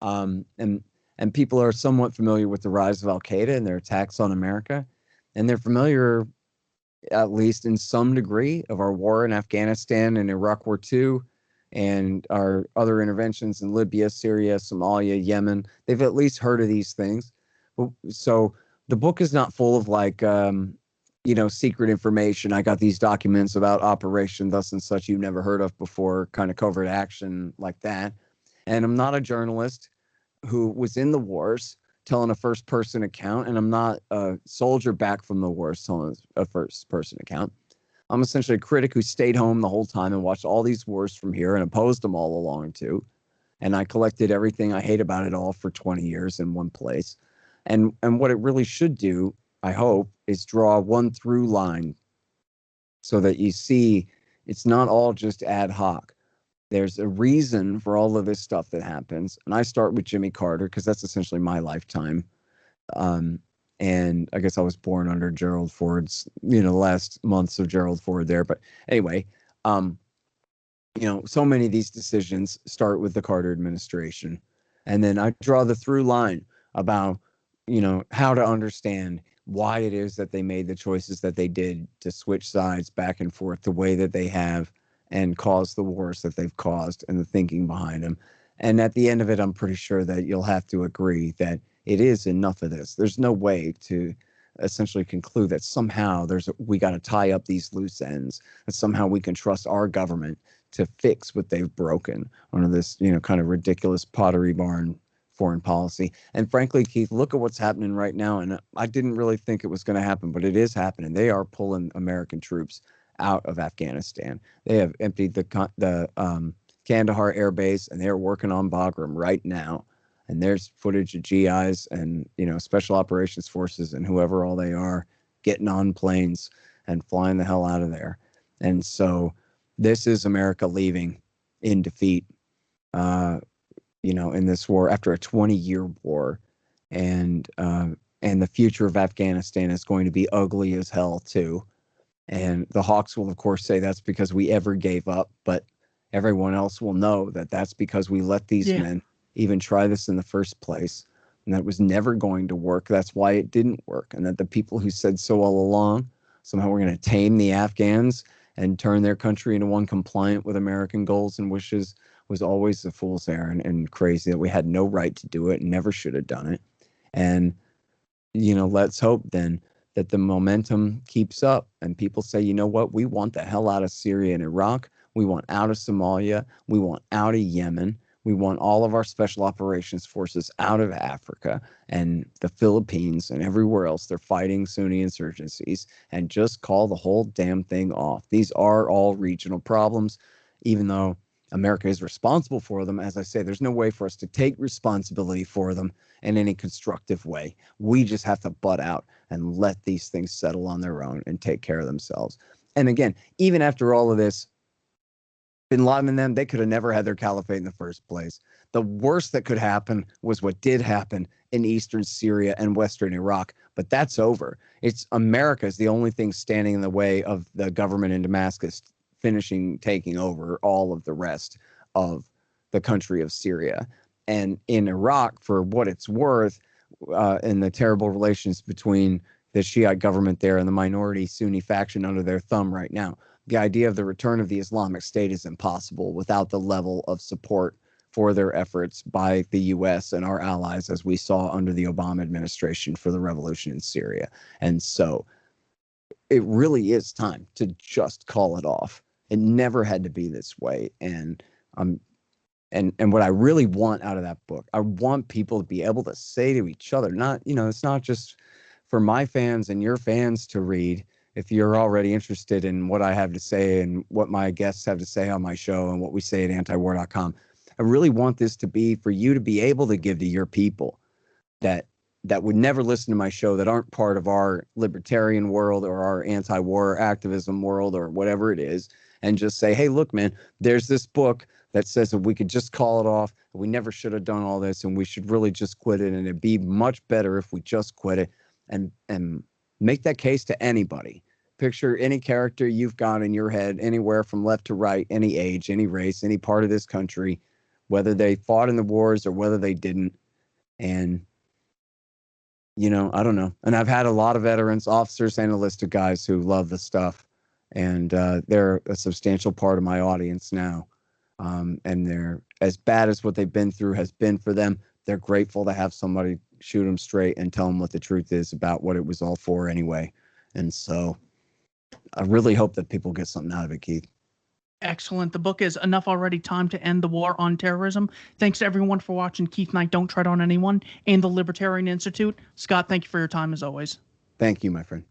And people are somewhat familiar with the rise of Al-Qaeda and their attacks on America, and they're familiar, at least in some degree, of our war in Afghanistan and Iraq War II and our other interventions in Libya, Syria, Somalia, Yemen. They've at least heard of these things. So the book is not full of like, secret information. I got these documents about operation thus and such you've never heard of before, kind of covert action like that. And I'm not a journalist who was in the wars telling a first-person account, and I'm not a soldier back from the wars telling a first-person account. I'm essentially a critic who stayed home the whole time and watched all these wars from here and opposed them all along too. And I collected everything I hate about it all for 20 years in one place. And what it really should do, I hope, is draw one through line so that you see it's not all just ad hoc. There's a reason for all of this stuff that happens. And I start with Jimmy Carter because that's essentially my lifetime. And I guess I was born under Gerald Ford's, the last months of Gerald Ford there. But anyway, so many of these decisions start with the Carter administration. And then I draw the through line about, how to understand why it is that they made the choices that they did to switch sides back and forth the way that they have and cause the wars that they've caused and the thinking behind them. And at the end of it, I'm pretty sure that you'll have to agree that it is enough of this. There's no way to essentially conclude that somehow we got to tie up these loose ends, that somehow we can trust our government to fix what they've broken under this, kind of ridiculous pottery barn foreign policy. And frankly, Keith, look at what's happening right now. And I didn't really think it was going to happen, but it is happening. They are pulling American troops out of Afghanistan. They have emptied the Kandahar Air Base, and they're working on Bagram right now. And there's footage of GIs and, special operations forces and whoever all they are getting on planes and flying the hell out of there. And so this is America leaving in defeat, in this war after a 20-year war. And the future of Afghanistan is going to be ugly as hell too. And the Hawks will, of course, say that's because we ever gave up. But everyone else will know that that's because we let these men even try this in the first place. And that was never going to work. That's why it didn't work. And that the people who said so all along, somehow we're going to tame the Afghans and turn their country into one compliant with American goals and wishes, was always a fool's errand and crazy, that we had no right to do it and never should have done it. And, let's hope then that the momentum keeps up and people say, you know what, we want the hell out of Syria and Iraq. We want out of Somalia. We want out of Yemen. We want all of our special operations forces out of Africa and the Philippines and everywhere else. They're fighting Sunni insurgencies, and just call the whole damn thing off. These are all regional problems, even though America is responsible for them. As I say, there's no way for us to take responsibility for them in any constructive way. We just have to butt out and let these things settle on their own and take care of themselves. And again, even after all of this, Bin Laden and them, they could have never had their caliphate in the first place. The worst that could happen was what did happen in eastern Syria and western Iraq, but that's over. It's America is the only thing standing in the way of the government in Damascus taking over all of the rest of the country of Syria. And in Iraq, for what it's worth, in the terrible relations between the Shiite government there and the minority Sunni faction under their thumb right now, the idea of the return of the Islamic State is impossible without the level of support for their efforts by the U.S. and our allies, as we saw under the Obama administration for the revolution in Syria. And so it really is time to just call it off. It never had to be this way. And what I really want out of that book, I want people to be able to say to each other, not, it's not just for my fans and your fans to read. If you're already interested in what I have to say and what my guests have to say on my show and what we say at antiwar.com, I really want this to be for you to be able to give to your people, that that would never listen to my show, that aren't part of our libertarian world or our anti-war activism world or whatever it is, and just say, hey, look, man, there's this book that says that we could just call it off. We never should have done all this, and we should really just quit it. And it'd be much better if we just quit it, and make that case to anybody. Picture any character you've got in your head, anywhere from left to right, any age, any race, any part of this country, whether they fought in the wars or whether they didn't. And I don't know. And I've had a lot of veterans, officers, and enlisted guys who love the stuff. And they're a substantial part of my audience now. And they're, as bad as what they've been through has been for them, they're grateful to have somebody shoot them straight and tell them what the truth is about what it was all for anyway. And so I really hope that people get something out of it, Keith. Excellent. The book is Enough Already, Time to End the War on Terrorism. Thanks to everyone for watching Keith Knight, Don't Tread on Anyone, and the Libertarian Institute. Scott, thank you for your time as always. Thank you, my friend.